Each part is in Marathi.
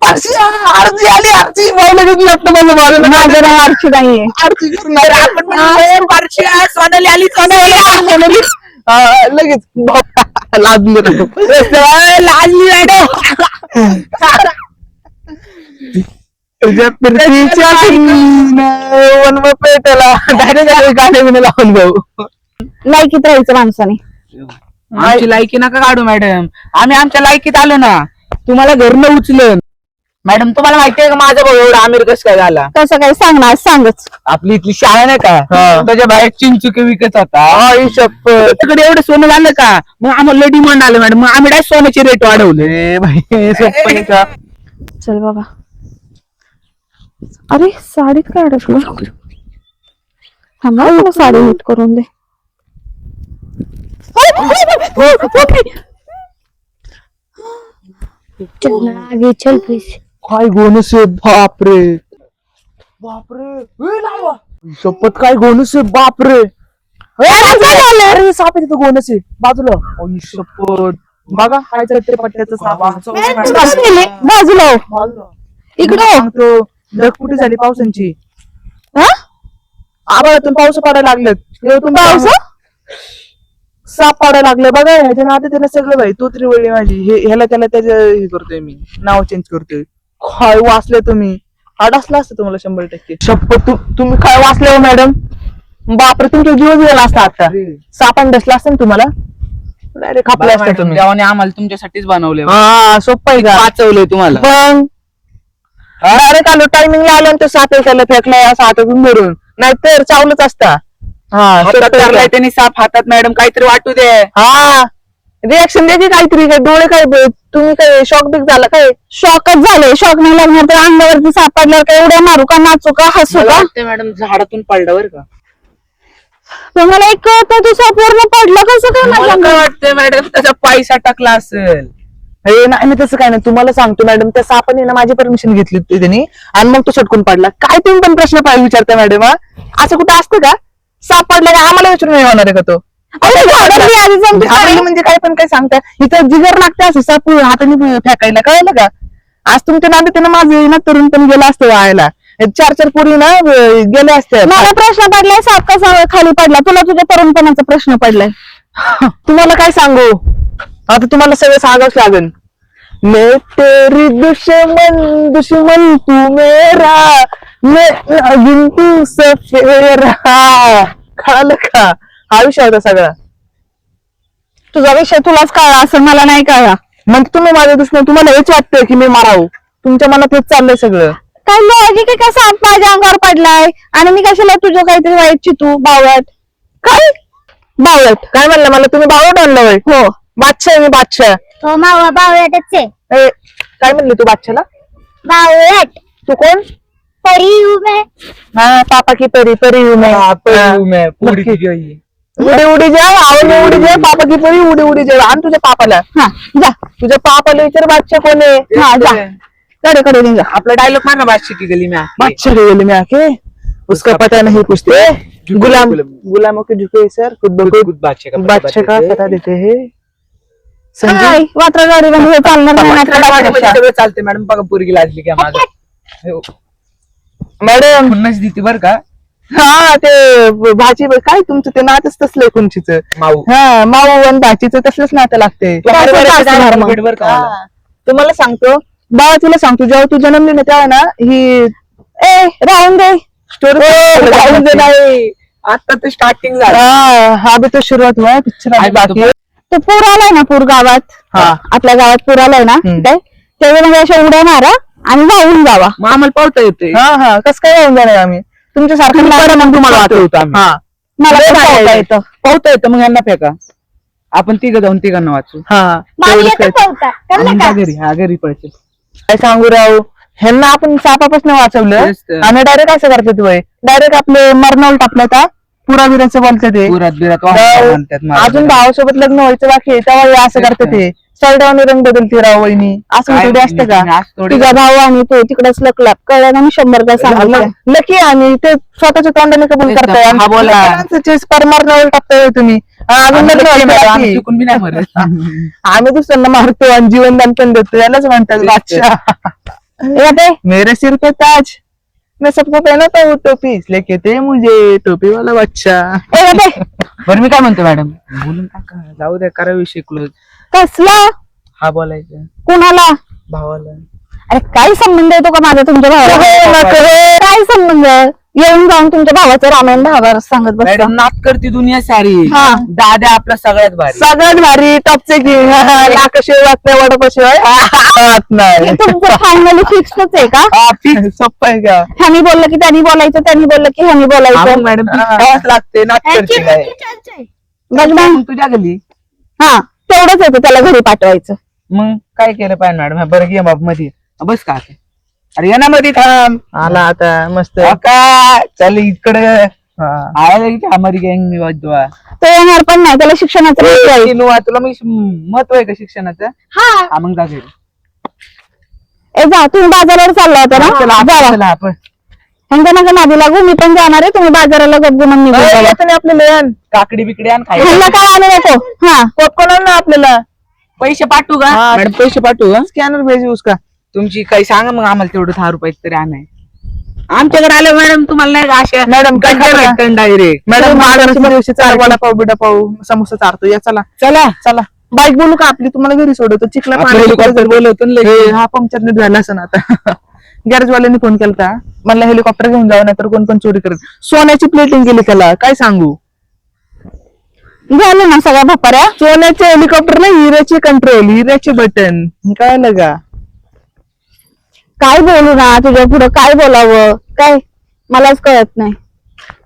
आरती आली आरती माझं नाव आरची नाहीये सोनाली आली सोनाली लगेच लाजली लाजली मॅडम पेटाला डायरेक्ट गाणे बिने लावून भाऊ लायकीत राहायचं माणसाने. आमची लायकी नका काढू मॅडम, आम्ही आमच्या लायकीत आलो ना, तुम्हाला घरनं उचलन. मॅडम तुम्हाला माहितीये का माझा भाऊ एवढा आमिर कस काय झाला? कसं काय सांगणार सांगच. आपली इथली शाळा नाही का, त्याच्या बाहेर चिंचुके विकत होता. तिकडे एवढं सोनं झालं का, मग आम्हाला डिमांड आलं मॅडम, मग आम्ही डायरेक्ट सोन्याचे रेट वाढवले. भाई सोपं आहे का? चल बाबा. अरे साडीत काय अडकलं? थांबा मला साडी नीट करून दे. चल आगे चल प्लीज. काय गोनस आहे बापरे बापरे शपथ काय गोनस आहे बापरे. अरे साप आहे तिथं गोनस आहे बाजूला. शपथ बघा काय चालते पट्ट्याचं साप. बाजूला इकडं ढग कुठे झाली पावसांची. आबाळातून पाऊस पडायला लागलेत. पाऊस साप पडायला लागले बघा. ह्याच्या नाते त्याला सगळं भाई तो त्रिवळी माझी ह्याला त्याला त्याचं हे करतोय मी नाव चेंज करतोय. काय वाचले तुम्ही अडसला असतं तुम्हाला 100%. शपथ तुम्ही काय वाचले हो मॅडम. बापरे तुमचा जीवच गेला असता आता. सापान डसला असतं ना तुम्हाला डायरेक्ट खापला असतं तुम्ही. देवाने आम्हाला तुमच्यासाठीच बनवले, हा सोपं आहे का वाचवलंय तुम्हाला. पण डायरेक्ट आलो टायमिंगला आलो तो साप त्याला फेकलाय असं हातातून धरून नाहीतर चावलंच असता. त्यांनी साप हातात मॅडम काहीतरी वाटू दे. हा रिएक्शन द्यायची काहीतरी. काय डोळे काय तुम्ही काय शॉक बिक झाला काय. शॉकच झाले. शॉक नाही लागणार तर अंगावरती साप पडल्यावर काय एवढ्या मारू का नाचू का हसू का. मॅडम झाडातून पडलं बरं का. तुम्हाला एक कळतं तो साप वरनं पडला कसं काय माझ्या मला काय अंगावर? वाटतंय मॅडम त्याचा पैसा टाकला असेल. हे नाही मी तसं काय नाही तुम्हाला सांगतो मॅडम. त्या सापाने ना माझी परमिशन घेतली होती त्यांनी आणि मग तो सटकून पडला. काय तुम्ही पण प्रश्न पाहिजे विचारता मॅडम. असं कुठं असतं का साप पडला का आम्हाला विचारून नाही होणार आहे का तो. अरे घाबरली आधी जमते घाबरली काय? म्हणजे काय पण काय सांगता इथं जिगर लागते असं साप हाताने फेकायला कळलं का. आज तुमच्या नाते त्यानं माझं ना तरुण पण गेला असतं वायाला. 4 पोरी ना गेल्या असत्या. मला प्रश्न पडलाय साप कसा खाली पडला. तुला तुझ्या तरुणपणाचा प्रश्न पडलाय. तुम्हाला काय सांगू आता तुम्हाला सगळं सांगावंच लागेल. मैं तेरी दुश्मन दुश्मन तू मेरा मैं अजून तू सफेरा. कळलं का हा विषय होता सगळा. तुझा विषय तुलाच कळला असं मला नाही कळला. मग तुम्ही माझ्या दुश्मन तुम्हाला हेच वाटतंय की मी मारावं. तुमच्या मनात हेच चाललंय सगळं. काय लॉजिक आहे का साप माझ्या अंगावर पडलाय आणि मी कशाला तुझं काहीतरी वाईट चितू बावळट. काय बावळट काय म्हणलं मला तुम्ही बावळट आणलं वय. हो बादशाह आहे मी बादशाह. हो मावा बावळटच आहे. काय म्हणले तू बादशाला. बावळट तू कोण. परी हूं मैं. हाँ पापा की परी परी हूँ मैं. उडी उडी जाव आवड उडी जाव पापा की परी उडी उडी जाव. आणि तुझ्या पापाला हा जा. तुझ्या पापाला विचार बादशाह कोण आहे. हा जा कडे कडे जा. आपला डायलॉग मार ना बादशाह की गली में. बादशाह की गली में आके उसका पता नहीं पूछते गुलाम गुलामों के झुके सर खुद ब खुद बादशाह का पता देते हैं. काय वात्रा गाडी मध्ये चालणार नाही नाहीतर सगळं चालते मॅडम. बघा पोरगी लाजली का माझं मॅडम पुन्हाच देते बरं का. हा ते भाजी काय तुमचं ते नातच तसलंय कुंचीच. माऊ हा माऊ आणि भाजीचं तसलंच नातं लागतंय. बरं का मला. तुम्हाला सांगतो बाबा तुला सांगतो जेव्हा तू जन्मली ना तेव्हा ना ही राहून दे स्टोरी राहून दे नाही. आता तर स्टार्टिंग झालं. हा बी तो सुरुवात हुआ पिक्चर बाकी है. तो पूर आलाय ना पूर गावात. हा. आपल्या गावात पूर आलाय ना काय त्यावेळी म्हणजे अशा उड्या मारा आणि वाहून जावा. मग आम्हाला पावता येते. हा हा कसं काय येऊन जाणार आम्ही तुमच्या सारखं तुम्हाला वाचवतो आम्ही. हा मला पण पाहता येतं. पावता येतं मग यांना फेका. आपण तिघं जाऊन तिघांना वाचू. हा मला तेवढंच येतं काय. पोहता. कळलं आणि का? जा घरी. हा घरी पडते. काय सांगू राव ह्यांना आपण सापापासून वाचवलं तेच तर. आणि डायरेक्ट असं करतात वय डायरेक्ट आपले मरणावर टाकलं का पुराविराचं बोलतात ते. पुरात बिरात राव, म्हणतात मला. अजून भावासोबत लग्न व्हायचं बाकी आहे, तेव्हा हे असं करतात ते सरडावणी रंग बदलते राव वहिनी असं काय थोडी असतं का. आज थोडी- तुझा भाऊ आणि तो तिकडेच लकला कळलं ना मी 100दा सांगितलं. लकी आणि ते स्वतःच्या तोंडाने कबूल तेच तर. करताय हा बोला. परमार टाकताय तुम्ही अजून लग्न व्हायचं आम्ही बाकी. चुकून बी नाही मरत. आम्ही दुसऱ्यांना मारतो आणि जीवनदान पण देतो यालाच म्हणतात बादशाह. मेरे सिर पे ताज मैं सबको पहनाता हूँ टोपी इसलिए कहते हैं मुझे टोपी वाला बादशाह. बरं मी काय म्हणतो मॅडम बोलून टाका जाऊ द्या करा विषय क्लोज. कसला हा बोलायचं कुणाला भावाला. अरे काय संबंध येतो का माझा तुमच्या भावाला काय संबंध येऊन जाऊन तुमच्या भावाचं रामायण भावाला सांगत बसता मॅडम नात करती दुनिया सारी. हा. दादा आपला सगळ्यात भारी. सगळ्यात भारी टॉपचे किंग नाकाशिवाय वाट नाही वडापाशिवाय हात नाही. तुमचं फायनली फिक्सच आहे का सोप्प आहे का ह्यानी बोललं की त्यांनी बोलायचं त्यांनी बोललं की ह्यानी बोलायचं मॅडम लागते नात करते काय बघ ना मग तुझ्या गली. हा तेवढंच येतं त्याला घरी पाठवायचं मग काय केलं पाहिजे मॅडम बरं घे बाब मध्ये बस का आता. अरे ये ना मध्ये थांब. आला आता मस्त का चल इकडे हा. आया की हमारी गँग मी वाजवा. तो येणार पण नाही त्याला शिक्षणाचं महत्त्व आहे. तुला मी महत्व आहे का शिक्षणाचं. हा मग जा घरी. ए जा तुम्ही बाजारावर चालला होता ना जावा चला आपण. ह्यांच्या नका नादी लागू मी पण जाणार आहे तुम्ही बाजाराला गपगुमान निघून जावा. येतं नाही आपल्याला यान. काकडी बिकडी आण ह्यांना खायला. काय आणू नको हा पॉपकॉर्न आण ना आपल्याला. पैसे पाठवू का हा. मॅडम पैसे पाठवू का स्कॅनर भेज उसका. तुमची काही सांगा मग आम्हाला तेवढं 10 रुपये तरी आणाय. आमच्याकडे आले मॅडम तुम्हाला नाही का अशा मॅडम काय खाता? डायरेक्ट. मॅडम महाराष्ट्राच्या दिवशी चार वडापाव बिडापाव समोसा चारतो या चला चला चला बाईक बोलू का आपली तुम्हाला घरी सोडवतो चिखला आपलं हेलिकॉप्टर बोलवतो ना लगेच. हा पंक्चर नीट झाला असं आता. गॅरेजवाल्यांनी फोन केलता मला हेलिकॉप्टर घेऊन जावं नाही तर कोण पण चोरी करेल. सोन्याची प्लेटिंग केली त्याला काय सांगू. झालं ना सगळ्या भपाऱ्या सोन्याचे हेलिकॉप्टर नाही हिऱ्याचे कंट्रोल हिऱ्याचे बटन काय लगा. काय बोलू ना तुझ्या पुढं काय बोलावं काय मलाच कळत नाही.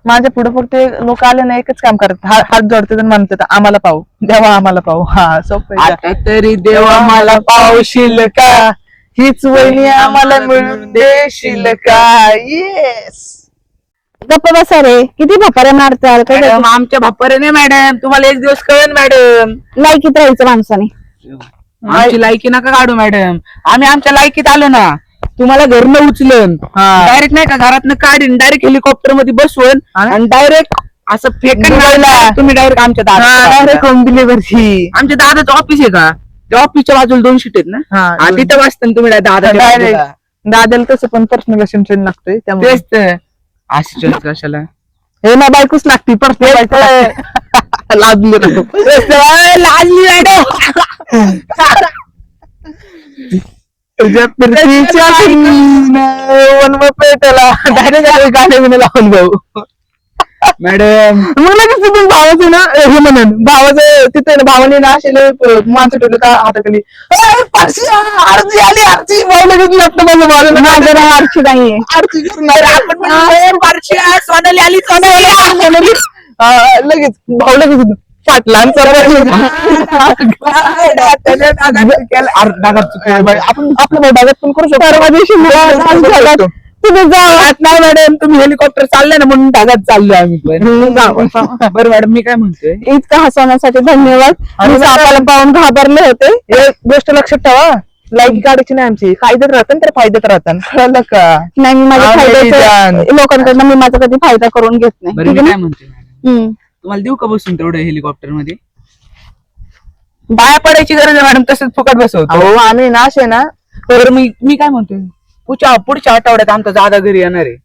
माझ्या पुढे फक्त लोक आले ना एकच काम करतात हात जोडतात आणि म्हणतात आम्हाला पाहू देवा आम्हाला पाहू. हा सोपं आहे का? आता तरी देवा मला पावशील का हीच वहिनी आम्हाला मिळून देशील का. येस गप्प बसा रे किती भपाऱ्या मारताल काय मॅडम आमच्या बाप्पारे नाही मॅडम तुम्हाला एक दिवस कळेल मॅडम. लायकीत राहायचं माणसाने. आमची लायकी नका काढू मॅडम. आम्ही आमच्या लायकीत आलो ना तुम्हाला घरनं उचलन हा. डायरेक्ट नाही का घरातनं काढीन डायरेक्ट हेलिकॉप्टर मध्ये बसवून आणि डायरेक्ट असं फेकन दुबईला. तुम्ही डायरेक्ट आमच्या डायरेक्ट दादा होम डिलिव्हरी. आमच्या दादाचं ऑफिस आहे का त्या ऑफिसच्या बाजूला 2 शीट आहेत ना हा, हा, तिथं बसता तुम्ही दादा डायरेक्ट दादाला तसं पण पर्सनल असिस्टंट लागतोय त्यामुळे तेच तर असिस्टंट कशाला. हे ना बायकोच लागती पर्सनल लाजली लाजली मॅडम. तुझ्या पृथ्वीच्या वनवा पेटाला डायरेक्ट गाणे बिणे लावून जाऊ. मॅडम मग लगेच तिथून भावाचं ना हे म्हणून भावाचं तिथे भावाने ना असे माणसं ठेवलं का हाताखाली आरती आली आरती भाऊ लगेच लागतं माझं मारून माझं नाव आरची नाहीये. आरती सोनाली आली सोनाली लगेच भाऊ लगेच पाटला आपण आपल्या भागात पण करू शकतो. परवा दिवशी मला तुम्ही जावा नाही मॅडम तुम्ही हेलिकॉप्टर चालले ना म्हणून ढगात चाललोय आम्ही पण. बरं मॅडम मी काय म्हणतोय इतकं हसवण्यासाठी धन्यवाद. मी सापाला पाहून घाबरले होते. एक गोष्ट लक्षात ठेवा लाईक काढायची नाही आमची फायद्यात राहतात तर फायद्यात राहतात कळलं का. नाही मी माझ्या फायद्याचं लोकांकडनं मी माझा कधी फायदा करून घेत नाही. बरं मी काय म्हणतोय मॅडम हम्म. तुम्हाला देऊ का बसून तेवढं हेलिकॉप्टर मध्ये बाया पडायची गरज आहे मॅडम तसंच फुकट बसवतो. अहो आम्ही नाश आहे ना तर मी काय म्हणतोय पुढच्या आठवड्यात आमचा दादा घरी येणार आहे.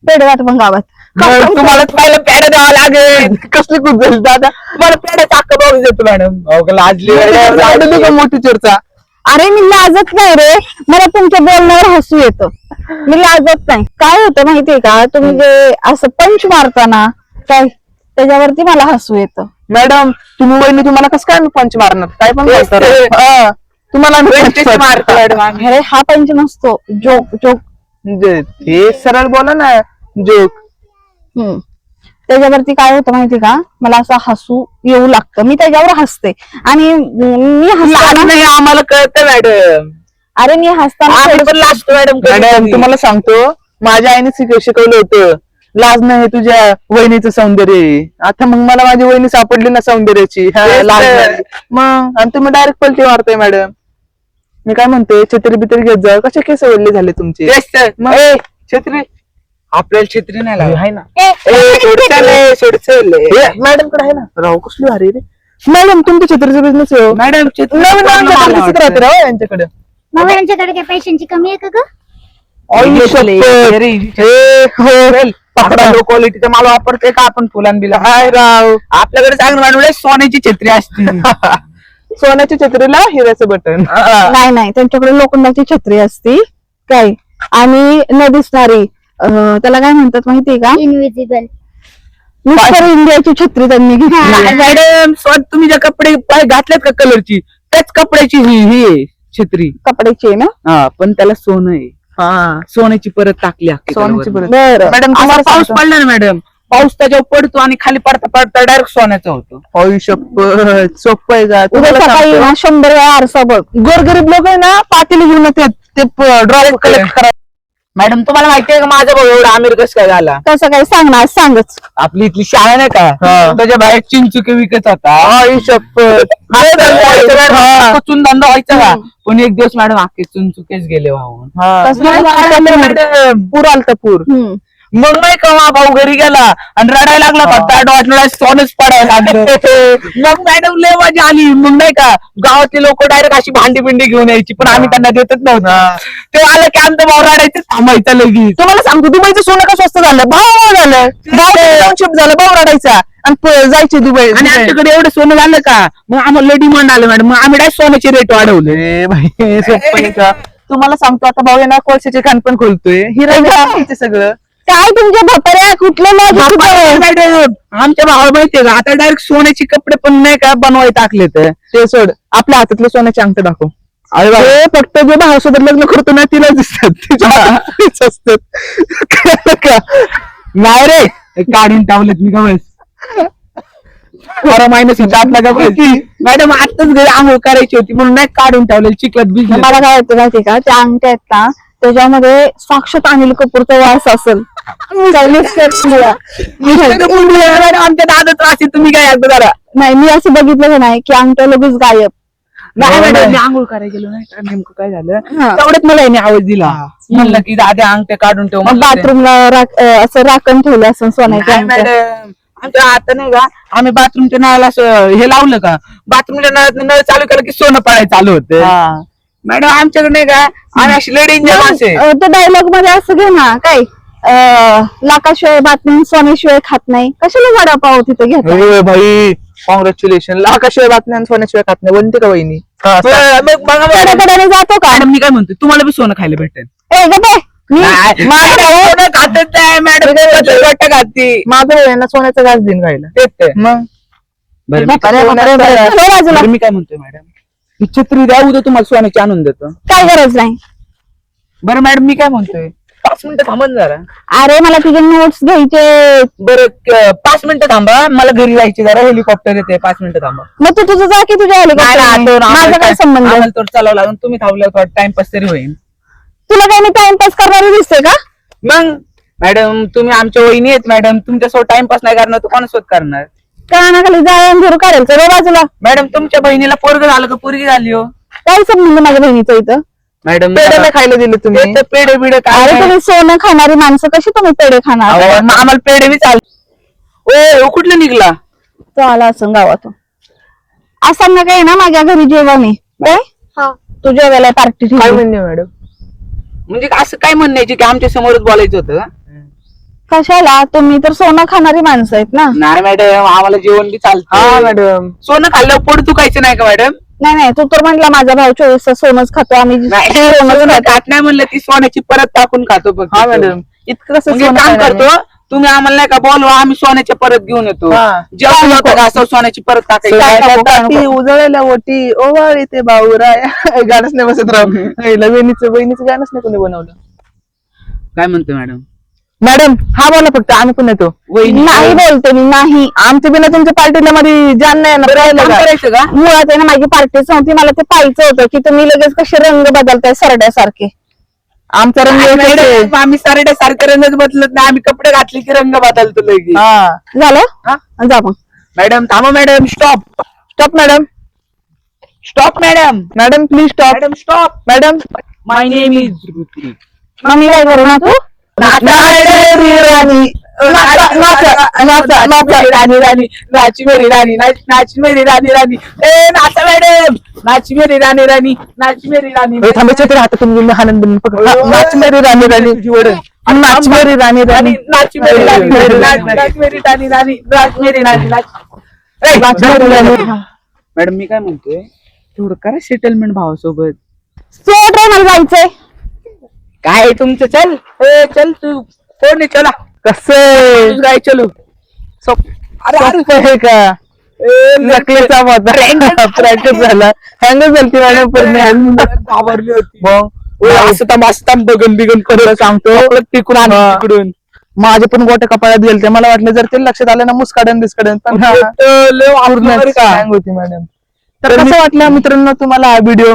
पेढे वाट पण गावात तुम्हाला पहिलं पेढा द्यावा लागेल. कसली खूप झाली दादा तुम्हाला पेढ्याचा अख्खा बॉक्स देतो मॅडम. लाजली मोठी चर्चा. अरे मी लाजत नाही रे मला तुमच्या बोलण्यावर हसू येतं. मी लाजत नाही. काय होतं माहितीये का तुम्ही जे असं पंच मारताना काय त्याच्यावरती मला हसू येतं. मॅडम तुम्ही वहिनी तुम्हाला कसं काय पंच मारणार काय पण तेच बोलता ते. राव. हा. तुम्हाला आम्ही पंच मारतो मारतो. मॅडम आम्ही. अरे हा पंच नसतो जोक जोक. हे सरळ बोला ना जोक. हम्म. त्याच्यावरती काय होतं माहिती का मला असं हसू येऊ लागतं. मी त्याच्यावर हसते आणि मी हसताना नाही आम्हाला कळतं मॅडम. अरे मी हसताना आम्ही पण लाजतो मॅडम मॅडम तुम्हाला सांगतो माझ्या आईने शिकवलं होतं लाज नाही तुझ्या वहिनीचं सौंदर्य आहे. आता मग मला माझी वहिनी सापडली ना सौंदर्याची हा, तेच लाज तर. नाही. मग आणि तुम्ही डायरेक्ट पलटी मारताय मॅडम. मी काय म्हणते छत्री बित्री घेत जा कसे केस वळले झाले तुमचे. तेच तर. मग ए, छत्री आपल्याला छत्री नाही लागली आहे ना मॅडम कडे आहे ना राव कसली भारी रे मॅडम तुमच्या छत्रीचा बिझनेस आहे हो. मॅडम छत्री नवीन नवीन छत्री दिसत राहते राव यांच्याकडे मग यांच्याकडे काय पैशांची कमी आहे का ग? आई शपथ. पकडा लो क्वालिटीचा माल वापरते का आपण फुलान बिला हाय राव आपल्याकडे चांगलं मॅडम सोन्याची छत्री असते सोन्याच्या छत्रीला हिऱ्याचं बटन नाही त्यांच्याकडे लोखंडाची छत्री असती काय आणि न दिसणारी त्याला काय म्हणतात माहितीये का इनविजिबल. मिस्टर इंडियाची छत्री त्यांनी घेतली मॅडम तुम्ही ज्या कपडे घातलेत का कलरची त्याच कपड्याची ही आहे छत्री कपड्याची आहे ना हा पण त्याला सोनं आहे हा सोन्याची परत टाकली अख्खी सोन्याची त्यावर. परत बरं मॅडम असा तुम्हाला पाऊस सांगतो. पडला ना मॅडम पाऊस त्याच्यावर पडतो आणि खाली पडता पडता डायरेक्ट सोन्याचा होतो आई शपथ सोपं आहे का उद्या तुम्हाला सकाळी सांगतो. ना 100 वेळा आरसा बघ गोरगरीब लोक आहे ना पातेली घेऊन येतात ते ड्रॉप कलेक्ट करा मॅडम तुम्हाला माहितीये का माझा भाऊ एवढा आमिर कस काय झाला कसं काय सांगणार सांगच आपली इथली शाळा नाही का हा. त्याच्या बाहेर चिंचुके विकत होता आई शपथ कचून धंदा व्हायचा का पण एक दिवस मॅडम अख्खे चिंचुकेच गेले वाहून मॅडम पूर आलता पूर मग नाही का मा भाऊ घरी गेला आणि रडायला लागला फक्त डोळ्यात सोनच पडायला लागलं मग मॅडम लय मजा आली मग नाही का गावातले लोक डायरेक्ट अशी भांडी बिंडी घेऊन यायची पण आम्ही त्यांना देतच नव्हतं ते आलं की आमचं भाऊ रडायचं थांबायचं लगेच तुम्हाला सांगतो दुबईचं सोनं का स्वस्त झालं भाव झालं टाउनशिप झालं भाव रडायचा आणि जायचे दुबई आणि आमच्याकडे एवढं सोनं झालं का मग आम्हाला डिमांड आलं मॅडम मग आम्ही डायरेक्ट सोन्याचे रेट वाढवले भाई सोपं आहे का तुम्हाला सांगतो आता भाऊ ना कोळशाचे खान पण खोलतोय हिरा सगळं काय तुमच्या भपाऱ्या कुठले मॅडम आमच्या भावा माहितीये का आता डायरेक्ट सोन्याचे कपडे पण नाही का बनवाय टाकले तर ते सोड आपल्या हातातले सोन्याचे अंगठे दाखव अरे फक्त जे भावासोबत लग्न करतो ना तिला दिसतात तिच्या हातातलेच असतात का? नाही रे काढून टावलेत मी गवस खरं मायनस आपला गवस मॅडम आताच घरी आंघोळ करायची होती म्हणून नाही काढून टावले चिखलात भिजले मला काय वाटतं माहितीये का त्या अंगठ्या आहेत ना त्याच्यामध्ये साक्षात अनिल कपूरचा वास असेल मॅडम आमच्या दादाच वासी तुम्ही काय ऐकतो जरा नाही मी असं बघितलं का नाही की अंगठ्या लगेच गायब नाही मॅडम मी आंघोळ करायला गेलो नाही का नेमकं काय झालं हा. तेवढ्यात मला याने आवाज दिला म्हणलं की दादा अंगठ्या काढून ठेव मग म्हणलं ते. बाथरूमला असं राखण ठेवलं असं सोन्याच्या नाही अंगठ्या मॅडम आमच्या आता नाही का आम्ही बाथरूमच्या नळाला असं हे लावलं का बाथरूमच्या नळात नळ चालू केलं की सोनं पडायला चालू होतं मॅडम आमच्याकडे नाही का आम्ही अशी लेडी इंजन माणसे त्या डायलॉग मध्ये असं घे ना काय लाखाशिवाय बातमी सोन्याशिवाय खात नाही कशाला वडापाव तिथं घेत भाई कॉंग्रॅच्युलेशन लाखाशिवाय बातम्या आणि सोन्याशिवाय खात नाही बनते का वहिनी कडाकडे जातो का मॅडम मी काय म्हणतो तुम्हाला बी सोनं खायला भेटेल ए गप्पे सोनं खातच नाही मॅडम खाती माझं भाऊ यांना सोन्याचा घास देईन खायला तेच तर. मग बरं मी बाजूला बरं, मी काय म्हणतोय मॅडम ही छत्री द्या उद्या तुम्हाला सोन्याची आणून देतो काय गरज नाही बरं मॅडम मी काय म्हणतोय 5 मिनिटं थांबा ना जरा अरे मला तुझे नोट्स घ्यायचे बरं 5 मिनिटं थांबा मला घरी जायचे जरा हेलिकॉप्टर येते 5 मिनिटं थांबा मग तू तुझं जा की तुझ्या हेलिकॉप्टर माझा काय संबंध आम्हाला तर चालावं लागून तुम्ही थांबल्यावर टाइमपास तरी होईल तुला काय मी टाइमपास करणारी दिसते का मग मॅडम तुम्ही आमच्या वहिनी आहेत मॅडम तुमच्यासोबत टाइमपास नाही करणार तर कोणासोबत करणार कानाखाली जाय घरू काढेल तर बाजूला मॅडम तुमच्या बहिणीला पोरग झालं का पोरगी झाली हो काय संबंध माझ्या बहिणीचं इथं मॅडम पेढे नाही खायला दिले तुम्ही पेढे बिडे काय अरे नाही. तुम्ही सोनं खाणारी माणसं कशी तुम्ही पेढे खाणार अहो, मग आम्हाला पेढे बी चाल ओ कुठलं निघला तो आला असं गावातून असं ना काय ना माझ्या घरी जेवण आहे काय हा. तू जेवायला पार्टी काय ठेवली म्हणणे मॅडम म्हणजे असं काय म्हणण्याची की आमच्या समोरच बोलायचं होतं का? कशाला तुम्ही तर सोनं खाणारी माणसं आहेत ना नाही मॅडम आम्हाला जेवण बी हा चालतं मॅडम सोनं खाल्लं पोट दुखायचं नाही का मॅडम नाही तू तर म्हटला माझा भाऊ 24 तास सोनच खातो आम्ही नाही सोनंच सोनं खातो. खात नाही म्हणलं ती सोन्याची परत टाकून खातो फक्त. हा मॅडम इतकं कसं मग एक सोनं काम खायला करतो तुम्ही आम्हाला नाही का बोलवा आम्ही सोन्याच्या परत घेऊन येतो हा. जेवण होतं का असं सोन्याची परत टाकायची ताटी उजळल्या ओटी ओवाळी ते भाऊराया गाणंच नाही बसत राव बहिणीचं गाणंच नाही कोणी बनवलं काय म्हणतो मॅडम मॅडम हा बोला फक्त आम्ही पण येतो नाही बोलते मी नाही आमच्या बिना तुमच्या पार्टीला मध्ये जाण नाही येणार. राहिलं काम का? करायचं का मुळात आहे ना माझी पार्टीच नव्हती मला ते पाहायचं होतं की तुम्ही लगेच कसे रंग बदलताय सरड्यासारखे आमचा रंग नाही, एकच आहे. मॅडम, आम्ही सारड्या सारखं रंगच बदलत नाही आम्ही कपडे घातले की रंग बदलतो लगेच हा झालं हा? जा मग मॅडम थांबा madam stop stop madam stop madam madam please stop madam stop madam my name is मग मी काय करू ना तू मेरी राणी नाचा, नाचा, नाचा, नाचा. राणी राणी नाची मेरी राणी नाची मेरी राणी राणी ए नाचा मॅडम नाची मेरी राणी राणी नाची मेरी राणी थांबायचे तरी हातातून आनंद नाच मेरी राणी राणी नाच मेरी राणी राणी नाची मेरी राणी नाच मेरी राणी राणी नाच मेरी राणी नाच मेरी राणी. मॅडम मी काय म्हणतोय थोडं करा सेटलमेंट भावासोबत सोड रे, मला जायचंय. काय तुमचं चल ए चल तू कोण आहे चला कसं काय चलो अरे आहे का नकलीचा होता प्रॅक्टिस झाला हँग झाली मॅडम पण घाबरली होती मग असं मस्त बगन बिगन करत सांगतो टिकून आण हा. तिकडून माझे पण गोटे कपाळात गेलते मला वाटलं जर ते लक्षात आलं ना मुस्काडन दिसकडन पण हा, पूर्ण hang होती मॅडम. तर कसं वाटलं मित्रांनो तुम्हाला हा व्हिडिओ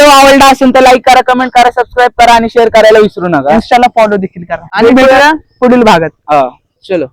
आवडला असेल तर लाईक करा कमेंट करा सबस्क्राईब करा आणि शेअर करायला विसरू नका इन्स्टाला फॉलो देखील करा आणि भेटूया पुढील भागात. चलो